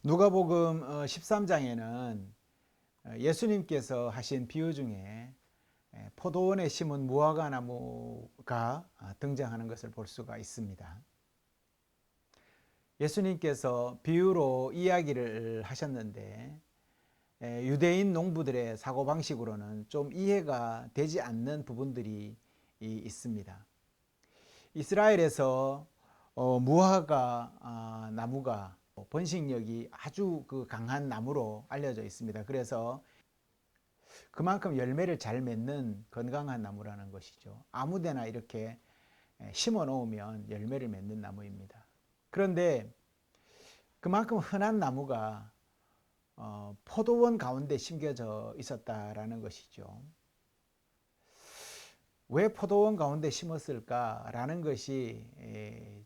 누가복음 13장에는 예수님께서 하신 비유 중에 포도원에 심은 무화과 나무가 등장하는 것을 볼 수가 있습니다. 예수님께서 비유로 이야기를 하셨는데 유대인 농부들의 사고방식으로는 좀 이해가 되지 않는 부분들이 있습니다. 이스라엘에서 무화과 나무가 번식력이 아주 강한 나무로 알려져 있습니다. 그래서 그만큼 열매를 잘 맺는 건강한 나무라는 것이죠. 아무데나 이렇게 심어 놓으면 열매를 맺는 나무입니다. 그런데 그만큼 흔한 나무가 포도원 가운데 심겨져 있었다라는 것이죠. 왜 포도원 가운데 심었을까라는 것이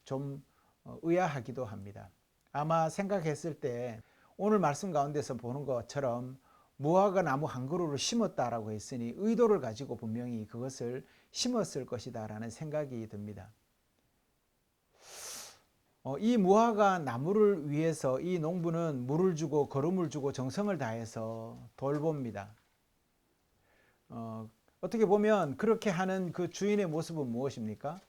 좀 의아하기도 합니다. 아마 생각했을 때 오늘 말씀 가운데서 보는 것처럼 무화과 나무 한 그루를 심었다라고 했으니 의도를 가지고 분명히 그것을 심었을 것이다라는 생각이 듭니다. 이 무화과 나무를 위해서 이 농부는 물을 주고 거름을 주고 정성을 다해서 돌봅니다. 어떻게 보면 그렇게 하는 그 주인의 모습은 무엇입니까?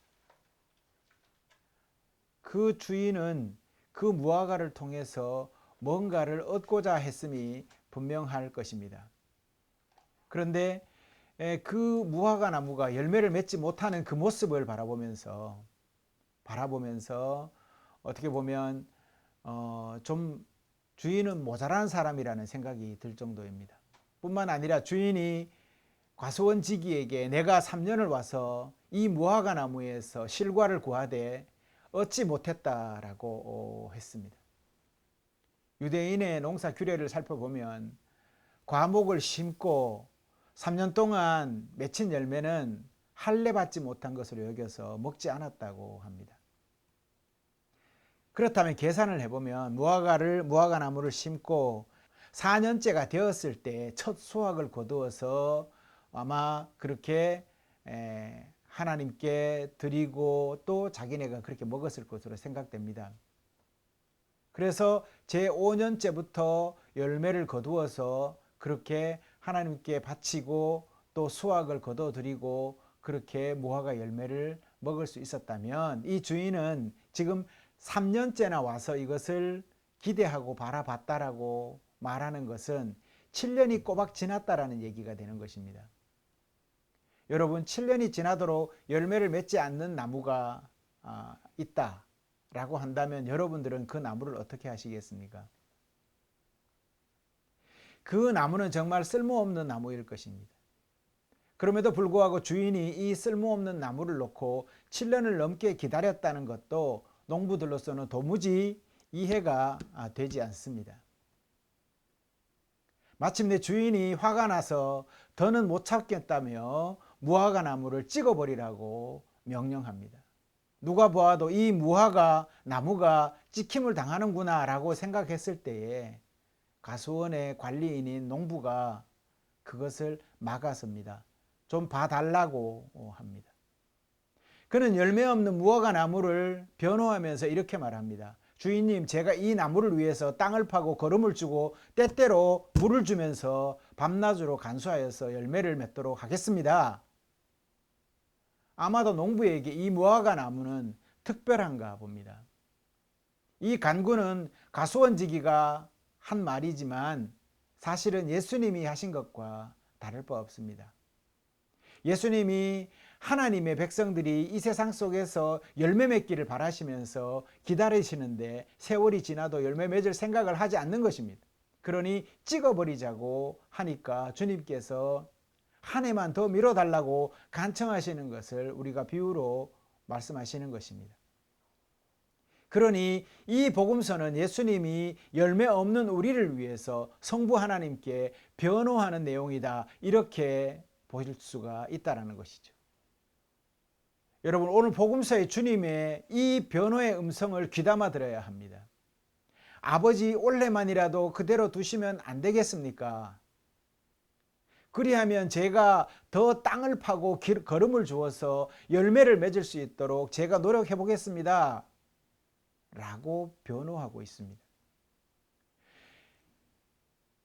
그 주인은 그 무화과를 통해서 뭔가를 얻고자 했음이 분명할 것입니다. 그런데 그 무화과 나무가 열매를 맺지 못하는 그 모습을 바라보면서 어떻게 보면 좀 주인은 모자란 사람이라는 생각이 들 정도입니다. 뿐만 아니라 주인이 과수원지기에게 내가 3년을 와서 이 무화과 나무에서 실과를 구하되 얻지 못했다라고 했습니다. 유대인의 농사 규례를 살펴보면 과목을 심고 3년 동안 맺힌 열매는 할례 받지 못한 것으로 여겨서 먹지 않았다고 합니다. 그렇다면 계산을 해보면 무화과 나무를 심고 4년째가 되었을 때 첫 수확을 거두어서 아마 그렇게 하나님께 드리고 또 자기네가 그렇게 먹었을 것으로 생각됩니다. 그래서 제5년째부터 열매를 거두어서 그렇게 하나님께 바치고 또 수확을 거둬 드리고 그렇게 무화과 열매를 먹을 수 있었다면 이 주인은 지금 3년째나 와서 이것을 기대하고 바라봤다라고 말하는 것은 7년이 꼬박 지났다라는 얘기가 되는 것입니다. 여러분, 7년이 지나도록 열매를 맺지 않는 나무가 있다라고 한다면 여러분들은 그 나무를 어떻게 하시겠습니까? 그 나무는 정말 쓸모없는 나무일 것입니다. 그럼에도 불구하고 주인이 이 쓸모없는 나무를 놓고 7년을 넘게 기다렸다는 것도 농부들로서는 도무지 이해가 되지 않습니다. 마침내 주인이 화가 나서 더는 못 참겠다며 무화과 나무를 찍어버리라고 명령합니다. 누가 보아도 이 무화과 나무가 찍힘을 당하는구나 라고 생각했을 때에 가수원의 관리인인 농부가 그것을 막아섭니다. 좀 봐달라고 합니다. 그는 열매 없는 무화과 나무를 변호하면서 이렇게 말합니다. 주인님, 제가 이 나무를 위해서 땅을 파고 거름을 주고 때때로 물을 주면서 밤낮으로 간수하여서 열매를 맺도록 하겠습니다. 아마도 농부에게 이 무화과 나무는 특별한가 봅니다. 이 간구는 가수원지기가 한 말이지만 사실은 예수님이 하신 것과 다를 바 없습니다. 예수님이 하나님의 백성들이 이 세상 속에서 열매 맺기를 바라시면서 기다리시는데 세월이 지나도 열매 맺을 생각을 하지 않는 것입니다. 그러니 찍어버리자고 하니까 주님께서 한 해만 더 미뤄달라고 간청하시는 것을 우리가 비유로 말씀하시는 것입니다. 그러니 이 복음서는 예수님이 열매 없는 우리를 위해서 성부 하나님께 변호하는 내용이다, 이렇게 볼 수가 있다는 것이죠. 여러분, 오늘 복음서의 주님의 이 변호의 음성을 귀담아 들어야 합니다. 아버지, 올해만이라도 그대로 두시면 안 되겠습니까? 그리하면 제가 더 땅을 파고 거름을 주어서 열매를 맺을 수 있도록 제가 노력해 보겠습니다 라고 변호하고 있습니다.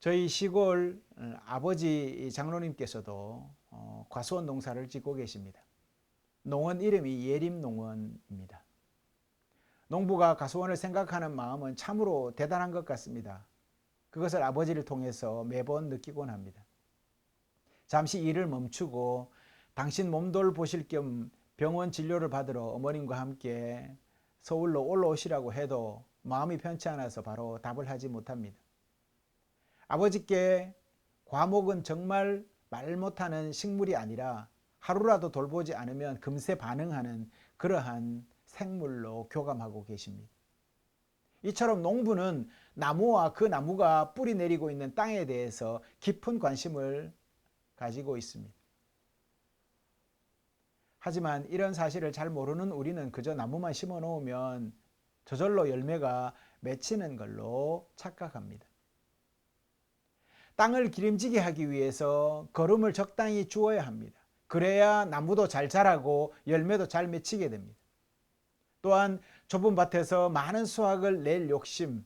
저희 시골 아버지 장로님께서도 과수원 농사를 짓고 계십니다. 농원 이름이 예림농원입니다. 농부가 과수원을 생각하는 마음은 참으로 대단한 것 같습니다. 그것을 아버지를 통해서 매번 느끼곤 합니다. 잠시 일을 멈추고 당신 몸돌 보실 겸 병원 진료를 받으러 어머님과 함께 서울로 올라오시라고 해도 마음이 편치 않아서 바로 답을 하지 못합니다. 아버지께 과목은 정말 말 못하는 식물이 아니라 하루라도 돌보지 않으면 금세 반응하는 그러한 생물로 교감하고 계십니다. 이처럼 농부는 나무와 그 나무가 뿌리 내리고 있는 땅에 대해서 깊은 관심을 가지고 있습니다. 하지만 이런 사실을 잘 모르는 우리는 그저 나무만 심어 놓으면 저절로 열매가 맺히는 걸로 착각합니다. 땅을 기름지게 하기 위해서 거름을 적당히 주어야 합니다. 그래야 나무도 잘 자라고 열매도 잘 맺히게 됩니다. 또한 좁은 밭에서 많은 수확을 낼 욕심,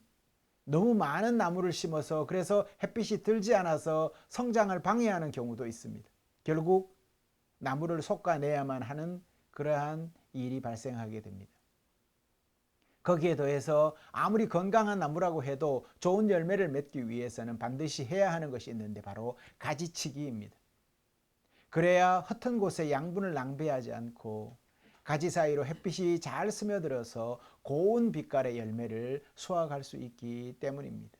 너무 많은 나무를 심어서 그래서 햇빛이 들지 않아서 성장을 방해하는 경우도 있습니다. 결국 나무를 솎아내야만 하는 그러한 일이 발생하게 됩니다. 거기에 더해서 아무리 건강한 나무라고 해도 좋은 열매를 맺기 위해서는 반드시 해야 하는 것이 있는데 바로 가지치기입니다. 그래야 흩은 곳에 양분을 낭비하지 않고 가지 사이로 햇빛이 잘 스며들어서 고운 빛깔의 열매를 수확할 수 있기 때문입니다.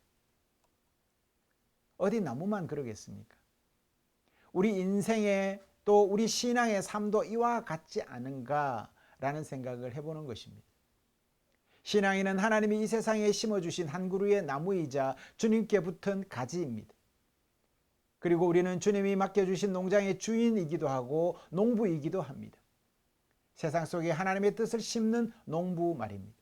어디 나무만 그러겠습니까? 우리 인생의 또 우리 신앙의 삶도 이와 같지 않은가라는 생각을 해보는 것입니다. 신앙인은 하나님이 이 세상에 심어주신 한 그루의 나무이자 주님께 붙은 가지입니다. 그리고 우리는 주님이 맡겨주신 농장의 주인이기도 하고 농부이기도 합니다. 세상 속에 하나님의 뜻을 심는 농부 말입니다.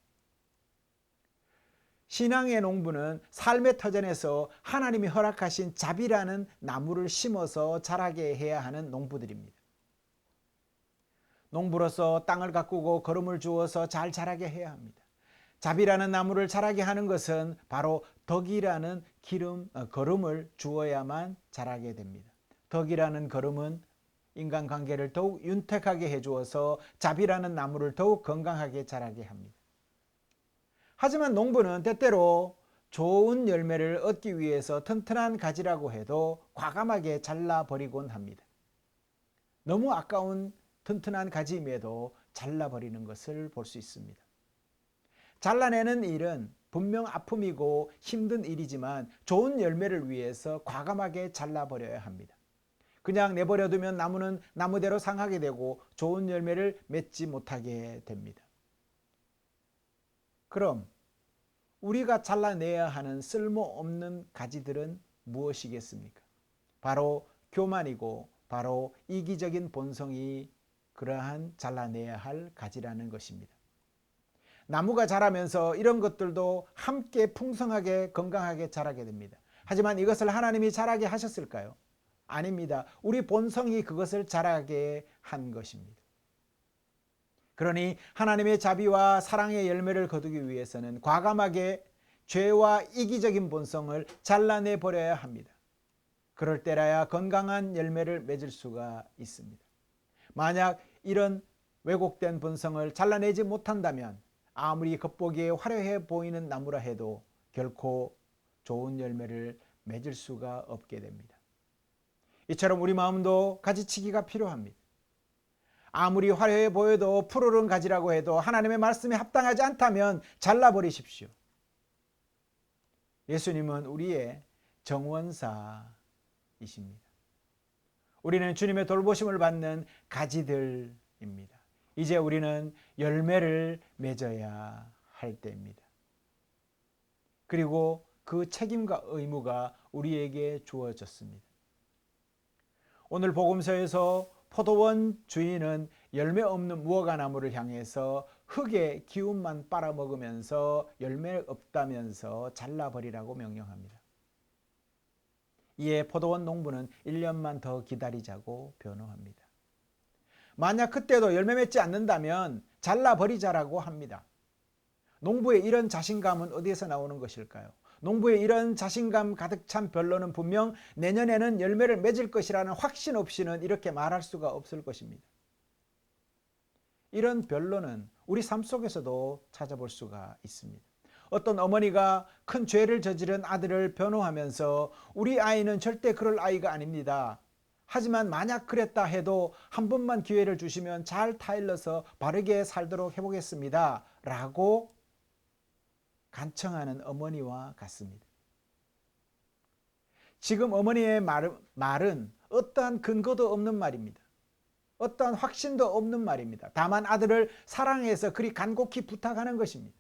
신앙의 농부는 삶의 터전에서 하나님이 허락하신 자비라는 나무를 심어서 자라게 해야 하는 농부들입니다. 농부로서 땅을 가꾸고 거름을 주어서 잘 자라게 해야 합니다. 자비라는 나무를 자라게 하는 것은 바로 덕이라는 거름을 주어야만 자라게 됩니다. 덕이라는 거름은 인간관계를 더욱 윤택하게 해주어서 자비라는 나무를 더욱 건강하게 자라게 합니다. 하지만 농부는 때때로 좋은 열매를 얻기 위해서 튼튼한 가지라고 해도 과감하게 잘라버리곤 합니다. 너무 아까운 튼튼한 가지임에도 잘라버리는 것을 볼 수 있습니다. 잘라내는 일은 분명 아픔이고 힘든 일이지만 좋은 열매를 위해서 과감하게 잘라버려야 합니다. 그냥 내버려두면 나무는 나무대로 상하게 되고 좋은 열매를 맺지 못하게 됩니다. 그럼 우리가 잘라내야 하는 쓸모없는 가지들은 무엇이겠습니까? 바로 교만이고 바로 이기적인 본성이 그러한 잘라내야 할 가지라는 것입니다. 나무가 자라면서 이런 것들도 함께 풍성하게 건강하게 자라게 됩니다. 하지만 이것을 하나님이 자라게 하셨을까요? 아닙니다. 우리 본성이 그것을 자라게 한 것입니다. 그러니 하나님의 자비와 사랑의 열매를 거두기 위해서는 과감하게 죄와 이기적인 본성을 잘라내 버려야 합니다. 그럴 때라야 건강한 열매를 맺을 수가 있습니다. 만약 이런 왜곡된 본성을 잘라내지 못한다면 아무리 겉보기에 화려해 보이는 나무라 해도 결코 좋은 열매를 맺을 수가 없게 됩니다. 이처럼 우리 마음도 가지치기가 필요합니다. 아무리 화려해 보여도 푸르른 가지라고 해도 하나님의 말씀에 합당하지 않다면 잘라버리십시오. 예수님은 우리의 정원사이십니다. 우리는 주님의 돌보심을 받는 가지들입니다. 이제 우리는 열매를 맺어야 할 때입니다. 그리고 그 책임과 의무가 우리에게 주어졌습니다. 오늘 복음서에서 포도원 주인은 열매 없는 무화과 나무를 향해서 흙의 기운만 빨아먹으면서 열매 없다면서 잘라버리라고 명령합니다. 이에 포도원 농부는 1년만 더 기다리자고 변호합니다. 만약 그때도 열매 맺지 않는다면 잘라버리자라고 합니다. 농부의 이런 자신감은 어디에서 나오는 것일까요? 농부의 이런 자신감 가득 찬 변론은 분명 내년에는 열매를 맺을 것이라는 확신 없이는 이렇게 말할 수가 없을 것입니다. 이런 변론은 우리 삶 속에서도 찾아볼 수가 있습니다. 어떤 어머니가 큰 죄를 저지른 아들을 변호하면서 우리 아이는 절대 그럴 아이가 아닙니다. 하지만 만약 그랬다 해도 한 번만 기회를 주시면 잘 타일러서 바르게 살도록 해보겠습니다. 라고 간청하는 어머니와 같습니다. 지금 어머니의 말은 어떠한 근거도 없는 말입니다. 어떠한 확신도 없는 말입니다. 다만 아들을 사랑해서 그리 간곡히 부탁하는 것입니다.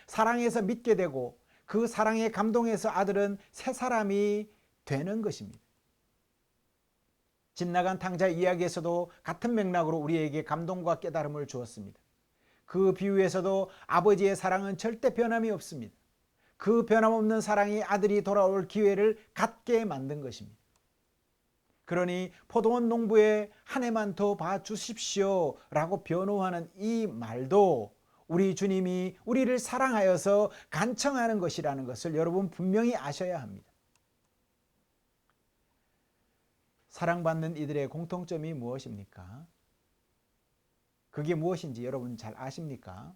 사랑해서 믿게 되고 그 사랑에 감동해서 아들은 새 사람이 되는 것입니다. 집 나간 탕자 이야기에서도 같은 맥락으로 우리에게 감동과 깨달음을 주었습니다. 그 비유에서도 아버지의 사랑은 절대 변함이 없습니다. 그 변함없는 사랑이 아들이 돌아올 기회를 갖게 만든 것입니다. 그러니 포도원 농부의 한 해만 더 봐주십시오 라고 변호하는 이 말도 우리 주님이 우리를 사랑하여서 간청하는 것이라는 것을 여러분 분명히 아셔야 합니다. 사랑받는 이들의 공통점이 무엇입니까? 그게 무엇인지 여러분 잘 아십니까?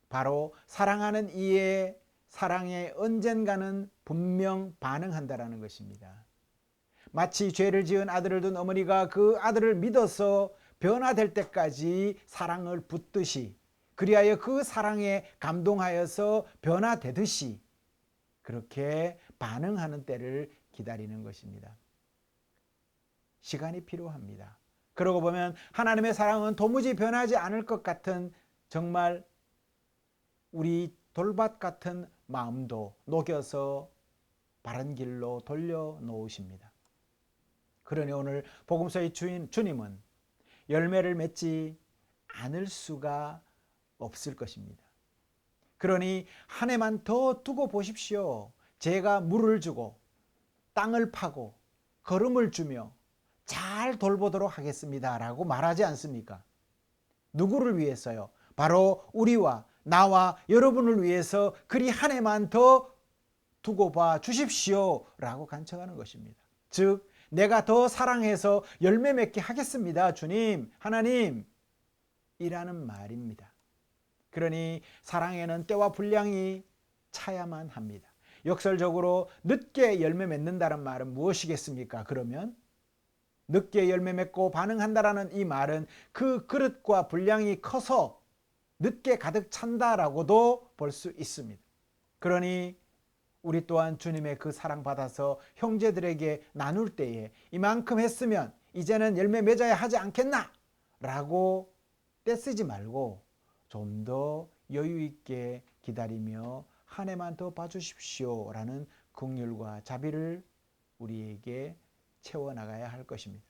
바로 사랑하는 이의 사랑에 언젠가는 분명 반응한다라는 것입니다. 마치 죄를 지은 아들을 둔 어머니가 그 아들을 믿어서 변화될 때까지 사랑을 붓듯이 그리하여 그 사랑에 감동하여서 변화되듯이 그렇게 반응하는 때를 기다리는 것입니다. 시간이 필요합니다. 그러고 보면 하나님의 사랑은 도무지 변하지 않을 것 같은 정말 우리 돌밭 같은 마음도 녹여서 바른 길로 돌려놓으십니다. 그러니 오늘 복음서의 주님은 열매를 맺지 않을 수가 없을 것입니다. 그러니 한 해만 더 두고 보십시오. 제가 물을 주고 땅을 파고 거름을 주며 잘 돌보도록 하겠습니다 라고 말하지 않습니까? 누구를 위해서요? 바로 우리와 나와 여러분을 위해서 그리 한 해만 더 두고 봐 주십시오 라고 간청하는 것입니다. 즉 내가 더 사랑해서 열매 맺게 하겠습니다. 주님, 하나님 이라는 말입니다. 그러니 사랑에는 때와 분량이 차야만 합니다. 역설적으로 늦게 열매 맺는다는 말은 무엇이겠습니까? 그러면 늦게 열매 맺고 반응한다라는 이 말은 그 그릇과 분량이 커서 늦게 가득 찬다라고도 볼 수 있습니다. 그러니 우리 또한 주님의 그 사랑받아서 형제들에게 나눌 때에 이만큼 했으면 이제는 열매 맺어야 하지 않겠나? 라고 떼쓰지 말고 좀 더 여유 있게 기다리며 한 해만 더 봐주십시오 라는 긍휼과 자비를 우리에게 채워나가야 할 것입니다.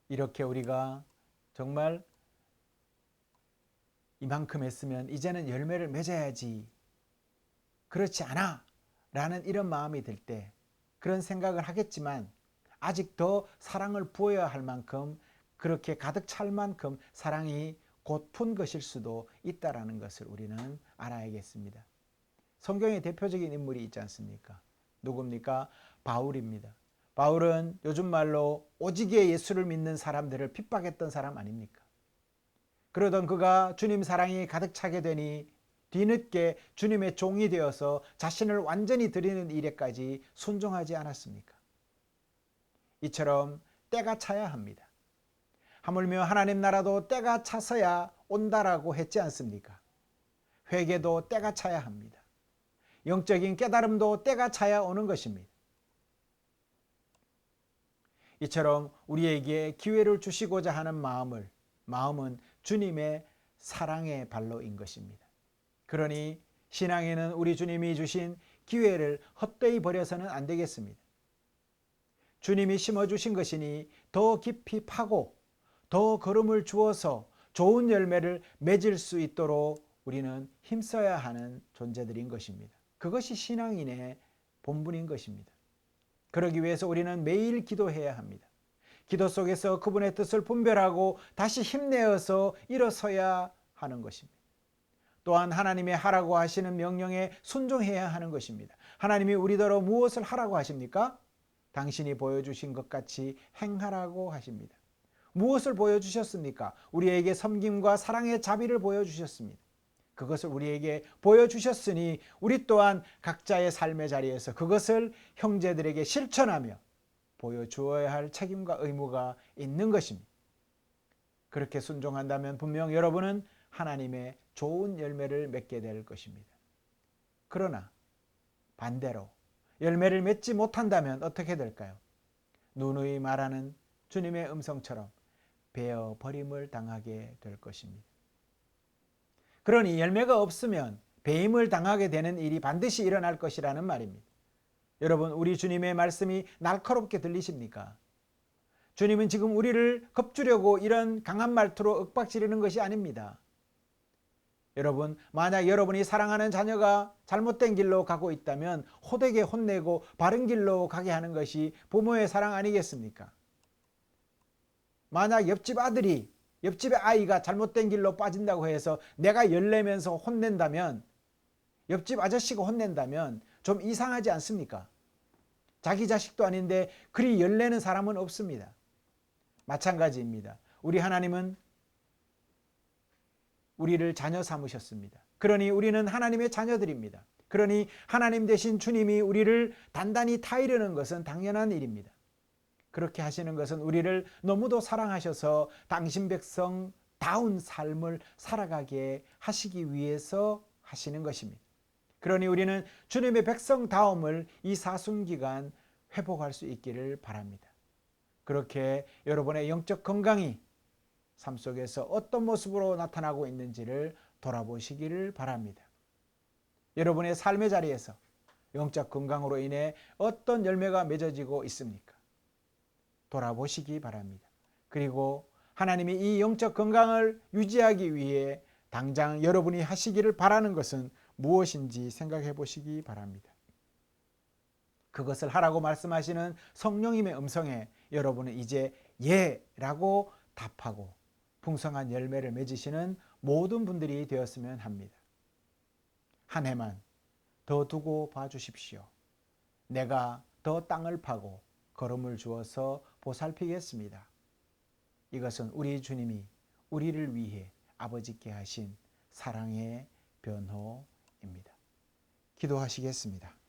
이렇게 우리가 정말 이만큼 했으면 이제는 열매를 맺어야지 그렇지 않아 라는 이런 마음이 들 때 그런 생각을 하겠지만 아직 더 사랑을 부어야 할 만큼 그렇게 가득 찰 만큼 사랑이 곧푼 것일 수도 있다는 것을 우리는 알아야겠습니다. 성경의 대표적인 인물이 있지 않습니까? 누굽니까? 바울입니다. 바울은 요즘 말로 오지게 예수를 믿는 사람들을 핍박했던 사람 아닙니까? 그러던 그가 주님 사랑이 가득 차게 되니 뒤늦게 주님의 종이 되어서 자신을 완전히 드리는 일에까지 순종하지 않았습니까? 이처럼 때가 차야 합니다. 하물며 하나님 나라도 때가 차서야 온다라고 했지 않습니까? 회개도 때가 차야 합니다. 영적인 깨달음도 때가 차야 오는 것입니다. 이처럼 우리에게 기회를 주시고자 하는 마음은 주님의 사랑의 발로인 것입니다. 그러니 신앙에는 우리 주님이 주신 기회를 헛되이 버려서는 안 되겠습니다. 주님이 심어주신 것이니 더 깊이 파고 더 거름을 주어서 좋은 열매를 맺을 수 있도록 우리는 힘써야 하는 존재들인 것입니다. 그것이 신앙인의 본분인 것입니다. 그러기 위해서 우리는 매일 기도해야 합니다. 기도 속에서 그분의 뜻을 분별하고 다시 힘내어서 일어서야 하는 것입니다. 또한 하나님의 하라고 하시는 명령에 순종해야 하는 것입니다. 하나님이 우리더러 무엇을 하라고 하십니까? 당신이 보여주신 것 같이 행하라고 하십니다. 무엇을 보여주셨습니까? 우리에게 섬김과 사랑의 자비를 보여주셨습니다. 그것을 우리에게 보여주셨으니 우리 또한 각자의 삶의 자리에서 그것을 형제들에게 실천하며 보여주어야 할 책임과 의무가 있는 것입니다. 그렇게 순종한다면 분명 여러분은 하나님의 좋은 열매를 맺게 될 것입니다. 그러나 반대로 열매를 맺지 못한다면 어떻게 될까요? 누누이 말하는 주님의 음성처럼 베어버림을 당하게 될 것입니다. 그러니 열매가 없으면 배임을 당하게 되는 일이 반드시 일어날 것이라는 말입니다. 여러분, 우리 주님의 말씀이 날카롭게 들리십니까? 주님은 지금 우리를 겁주려고 이런 강한 말투로 윽박지르는 것이 아닙니다. 여러분, 만약 여러분이 사랑하는 자녀가 잘못된 길로 가고 있다면 호되게 혼내고 바른 길로 가게 하는 것이 부모의 사랑 아니겠습니까? 만약 옆집 아이가 잘못된 길로 빠진다고 해서 내가 열내면서 혼낸다면, 옆집 아저씨가 혼낸다면 좀 이상하지 않습니까? 자기 자식도 아닌데 그리 열내는 사람은 없습니다. 마찬가지입니다. 우리 하나님은 우리를 자녀 삼으셨습니다. 그러니 우리는 하나님의 자녀들입니다. 그러니 하나님 대신 주님이 우리를 단단히 타이르는 것은 당연한 일입니다. 그렇게 하시는 것은 우리를 너무도 사랑하셔서 당신 백성다운 삶을 살아가게 하시기 위해서 하시는 것입니다. 그러니 우리는 주님의 백성다움을 이 사순기간 회복할 수 있기를 바랍니다. 그렇게 여러분의 영적 건강이 삶 속에서 어떤 모습으로 나타나고 있는지를 돌아보시기를 바랍니다. 여러분의 삶의 자리에서 영적 건강으로 인해 어떤 열매가 맺어지고 있습니까? 돌아보시기 바랍니다. 그리고 하나님이 이 영적 건강을 유지하기 위해 당장 여러분이 하시기를 바라는 것은 무엇인지 생각해 보시기 바랍니다. 그것을 하라고 말씀하시는 성령님의 음성에 여러분은 이제 예라고 답하고 풍성한 열매를 맺으시는 모든 분들이 되었으면 합니다. 한 해만 더 두고 봐주십시오. 내가 더 땅을 파고 걸음을 주어서 보살피겠습니다. 이것은 우리 주님이 우리를 위해 아버지께 하신 사랑의 변호입니다. 기도하시겠습니다.